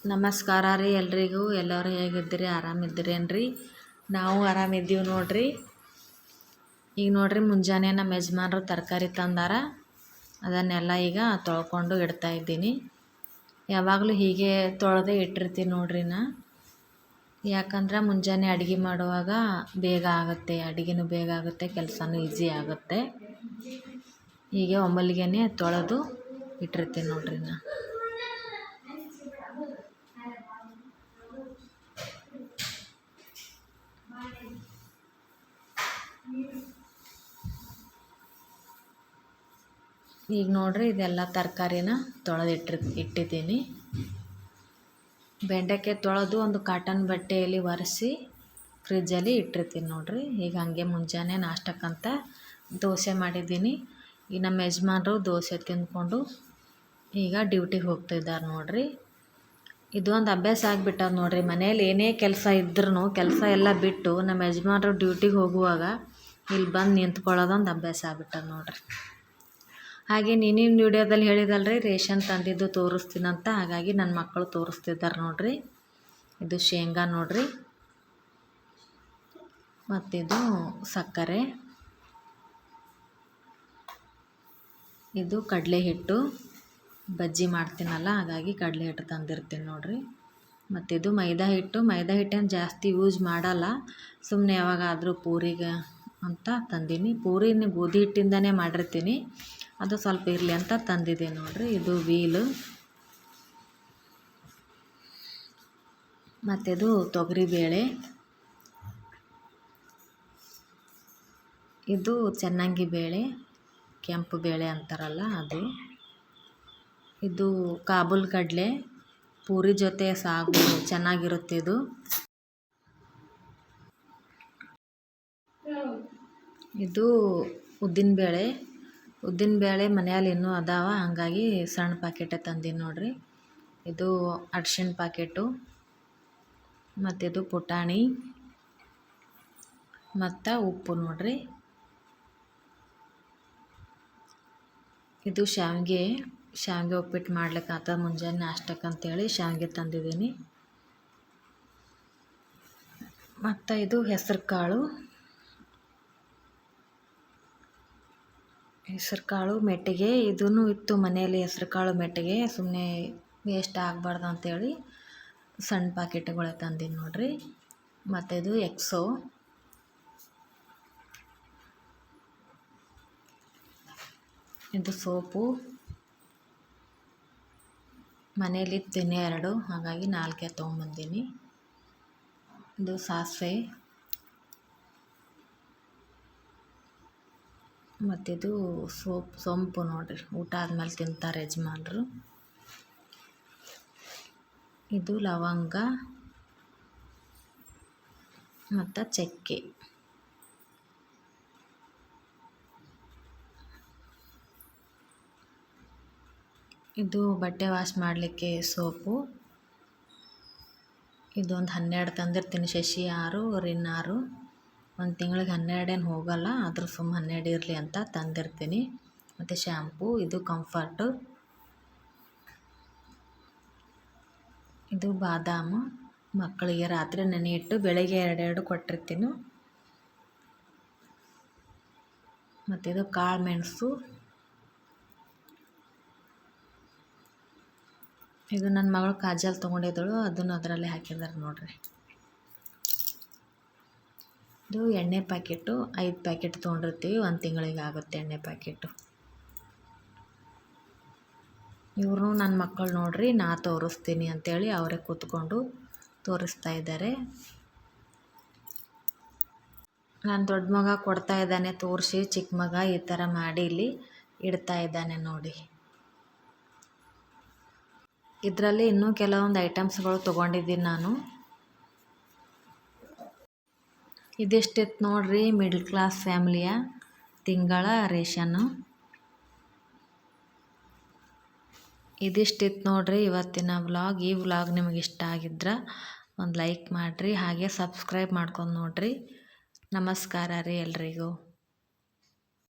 ನಮಸ್ಕಾರ ರೀ ಎಲ್ರಿಗೂ. ಎಲ್ಲರೂ ಹೇಗಿದ್ದೀರಿ? ಆರಾಮಿದ್ದೀರೇನ್ರಿ? ನಾವು ಆರಾಮಿದ್ದೀವಿ ನೋಡ್ರಿ. ಈಗ ನೋಡ್ರಿ, ಮುಂಜಾನೆ ನಮ್ಮ ಯಜಮಾನ್ರು ತರಕಾರಿ ತಂದಾರ. ಅದನ್ನೆಲ್ಲ ಈಗ ತೊಳ್ಕೊಂಡು ಇಡ್ತಾ ಇದ್ದೀನಿ. ಯಾವಾಗಲೂ ಹೀಗೆ ತೊಳೆದೇ ಇಟ್ಟಿರ್ತೀನಿ ನೋಡ್ರಿ ಯಾಕಂದ್ರೆ ಮುಂಜಾನೆ ಅಡುಗೆ ಮಾಡುವಾಗ ಬೇಗ ಆಗುತ್ತೆ, ಅಡುಗೆನೂ ಬೇಗ ಆಗುತ್ತೆ, ಕೆಲಸನೂ ಈಸಿ ಆಗುತ್ತೆ. ಹೀಗೆ ಒಮ್ಮಲಿಗೆ ತೊಳೆದು ಇಟ್ಟಿರ್ತೀನಿ ನೋಡ್ರಿ ಈಗ ನೋಡ್ರಿ, ಇದೆಲ್ಲ ತರಕಾರಿನ ಇಟ್ಟಿದ್ದೀನಿ. ಬೆಂಡೆಕಾಯಿ ತೊಳೆದು ಒಂದು ಕಾಟನ್ ಬಟ್ಟೆಯಲ್ಲಿ ಒರೆಸಿ ಫ್ರಿಜ್ಜಲ್ಲಿ ಇಟ್ಟಿರ್ತೀನಿ ನೋಡ್ರಿ. ಈಗ ಹಾಗೆ ಮುಂಜಾನೆ ನಾಷ್ಟಕ್ಕಂತ ದೋಸೆ ಮಾಡಿದ್ದೀನಿ. ಈಗ ನಮ್ಮ ಯಜಮಾನ್ರು ದೋಸೆ ತಿಂದ್ಕೊಂಡು ಈಗ ಡ್ಯೂಟಿಗೆ ಹೋಗ್ತಿದ್ದಾರೆ ನೋಡ್ರಿ. ಇದೊಂದು ಅಭ್ಯಾಸ ಆಗಿಬಿಟ್ಟದ ನೋಡ್ರಿ. ಮನೇಲಿ ಏನೇ ಕೆಲಸ ಇದ್ರೂ ಕೆಲಸ ಎಲ್ಲ ಬಿಟ್ಟು ನಮ್ಮ ಯಜಮಾನ್ರು ಡ್ಯೂಟಿಗೆ ಹೋಗುವಾಗ ಇಲ್ಲಿ ಬಂದು ನಿಂತ್ಕೊಳ್ಳೋದೊಂದು ಅಭ್ಯಾಸ ಆಗ್ಬಿಟ್ಟದ ನೋಡ್ರಿ. ಹಾಗೆ ನೀನಿನ ವಿಡಿಯೋದಲ್ಲಿ ಹೇಳಿದಲ್ರಿ ರೇಷನ್ ತಂದಿದ್ದು ತೋರಿಸ್ತೀನಂತ, ಹಾಗಾಗಿ ನನ್ನ ಮಕ್ಕಳು ತೋರಿಸ್ತಿದ್ದಾರೆ ನೋಡ್ರಿ. ಇದು ಶೇಂಗಾ ನೋಡ್ರಿ, ಮತ್ತಿದು ಸಕ್ಕರೆ, ಇದು ಕಡಲೆ ಹಿಟ್ಟು. ಬಜ್ಜಿ ಮಾಡ್ತೀನಲ್ಲ, ಹಾಗಾಗಿ ಕಡಲೆ ಹಿಟ್ಟು ತಂದಿರ್ತೀನಿ ನೋಡ್ರಿ. ಮತ್ತಿದು ಮೈದಾ ಹಿಟ್ಟೇನು ಜಾಸ್ತಿ ಯೂಸ್ ಮಾಡಲ್ಲ, ಸುಮ್ಮನೆ ಯಾವಾಗಾದರೂ ಪೂರಿಗೆ ಅಂತ ತಂದೀನಿ. ಪೂರಿನ ಗೋಧಿ ಹಿಟ್ಟಿಂದನೇ ಮಾಡಿರ್ತೀನಿ, ಅದು ಸ್ವಲ್ಪ ಇರಲಿ ಅಂತ ತಂದಿದೆ ನೋಡ್ರಿ. ಇದು ವೀಲು, ಮತ್ತಿದು ತೊಗರಿಬೇಳೆ, ಇದು ಚೆನ್ನಾಗಿ ಬೇಳೆ, ಕೆಂಪು ಬೇಳೆ ಅಂತಾರಲ್ಲ ಅದು. ಇದು ಕಾಬೂಲ್ ಕಡಲೆ, ಪೂರಿ ಜೊತೆ ಸಾಗು ಚೆನ್ನಾಗಿರುತ್ತೆ ಇದು. ಇದು ಉದ್ದಿನಬೇಳೆ ಮನೆಯಲ್ಲಿ ಇನ್ನೂ ಅದಾವ, ಹಾಗಾಗಿ ಸಣ್ಣ ಪ್ಯಾಕೆಟೇ ತಂದೀನಿ ನೋಡ್ರಿ. ಇದು ಅರ್ಶಿಣ ಪ್ಯಾಕೆಟು, ಮತ್ತಿದು ಪುಟಾಣಿ, ಮತ್ತು ಉಪ್ಪು ನೋಡ್ರಿ. ಇದು ಶಾವಿಗೆ ಉಪ್ಪಿಟ್ಟು ಮಾಡ್ಲಿಕ್ಕೆ ಆತ ಮುಂಜಾನೆ ನಾಷ್ಟಕ್ಕಂತೇಳಿ ಶಾವಿಗೆ ತಂದಿದ್ದೀನಿ. ಮತ್ತು ಇದು ಹೆಸರು ಕಾಳು ಮೆಟ್ಟಿಗೆ. ಇದೂ ಇತ್ತು ಮನೆಯಲ್ಲಿ, ಹೆಸರು ಕಾಳು ಮೆಟ್ಟಿಗೆ. ಸುಮ್ಮನೆ ವೇಸ್ಟ್ ಆಗಬಾರ್ದು ಅಂತೇಳಿ ಸಣ್ಣ ಪ್ಯಾಕೆಟ್ಗಳೇ ತಂದೀನಿ ನೋಡ್ರಿ. ಮತ್ತು ಇದು ಎಕ್ಸೋ, ಇದು ಸೋಪು. ಮನೇಲಿ ತಿನ್ನೆ 2, ಹಾಗಾಗಿ 4 ತೊಗೊಂಬಂದೀನಿ. ಇದು ಸಾಸಿವೆ, ಮತ್ತಿದು ಸೊಂಪು ನೋಡ್ರಿ, ಊಟ ಆದ್ಮೇಲೆ ತಿಂತಾರೆ ಯಜಮಾನ್ರು. ಇದು ಲವಂಗ ಮತ್ತು ಚಕ್ಕೆ. ಇದು ಬಟ್ಟೆ ವಾಶ್ ಮಾಡಲಿಕ್ಕೆ ಸೋಪು. ಇದೊಂದು 12 ತಂದಿರ್ತೀನಿ. ಶಶಿ 6, ರಿನ್ 6. ಒಂದು ತಿಂಗಳಿಗೆ 12 ಏನು ಹೋಗಲ್ಲ, ಆದರೂ ಸುಮ್ಮ 12 ಇರಲಿ ಅಂತ ತಂದಿರ್ತೀನಿ. ಮತ್ತು ಶ್ಯಾಂಪು, ಇದು ಕಂಫರ್ಟು, ಇದು ಬಾದಾಮು. ಮಕ್ಕಳಿಗೆ ರಾತ್ರಿ ನೆನೆ ಇಟ್ಟು ಬೆಳಗ್ಗೆ 2 ಕೊಟ್ಟಿರ್ತೀನಿ. ಮತ್ತಿದು ಕಾಳು ಮೆಣಸು, ಇದು ನನ್ನ ಮಗಳು ಕಾಜಲ್ ತೊಗೊಂಡಿದ್ದಳು, ಅದನ್ನು ಅದರಲ್ಲೇ ಹಾಕಿದ್ದಾರೆ ನೋಡ್ರಿ. ಇದು ಎಣ್ಣೆ ಪ್ಯಾಕೆಟು, 5 ಪ್ಯಾಕೆಟ್ ತೊಗೊಂಡಿರ್ತೀವಿ, 1 ತಿಂಗಳಿಗೆ ಆಗುತ್ತೆ ಎಣ್ಣೆ ಪ್ಯಾಕೆಟು. ಇವರು ನನ್ನ ಮಕ್ಕಳು ನೋಡ್ರಿ, ನಾ ತೋರಿಸ್ತೀನಿ ಅಂತೇಳಿ ಅವರೇ ಕೂತ್ಕೊಂಡು ತೋರಿಸ್ತಾ ಇದ್ದಾರೆ. ನನ್ನ ದೊಡ್ಡ ಮಗ ಕೊಡ್ತಾ ಇದ್ದಾನೆ ತೋರಿಸಿ, ಚಿಕ್ಕ ಮಗ ಈ ಥರ ಮಾಡಿ ಇಲ್ಲಿ ಇಡ್ತಾ ಇದ್ದಾನೆ ನೋಡಿ. ಇದರಲ್ಲಿ ಇನ್ನೂ ಕೆಲವೊಂದು ಐಟಮ್ಸ್ಗಳು ತೊಗೊಂಡಿದ್ದೀನಿ ನಾನು. ಇದಿಷ್ಟಿತ್ತು ನೋಡ್ರಿ ಮಿಡ್ಲ್ ಕ್ಲಾಸ್ ಫ್ಯಾಮಿಲಿಯ ತಿಂಗಳ ರೇಷನ್ನು. ಇದಿಷ್ಟಿತ್ತು ನೋಡ್ರಿ ಇವತ್ತಿನ ವ್ಲಾಗ್. ಈ ವ್ಲಾಗ್ ನಿಮಗೆ ಇಷ್ಟ ಆಗಿದ್ರೆ ಒಂದು ಲೈಕ್ ಮಾಡಿರಿ, ಹಾಗೆ ಸಬ್ಸ್ಕ್ರೈಬ್ ಮಾಡ್ಕೊಂಡು ನೋಡ್ರಿ. ನಮಸ್ಕಾರ ರೀ ಎಲ್ರಿಗೂ.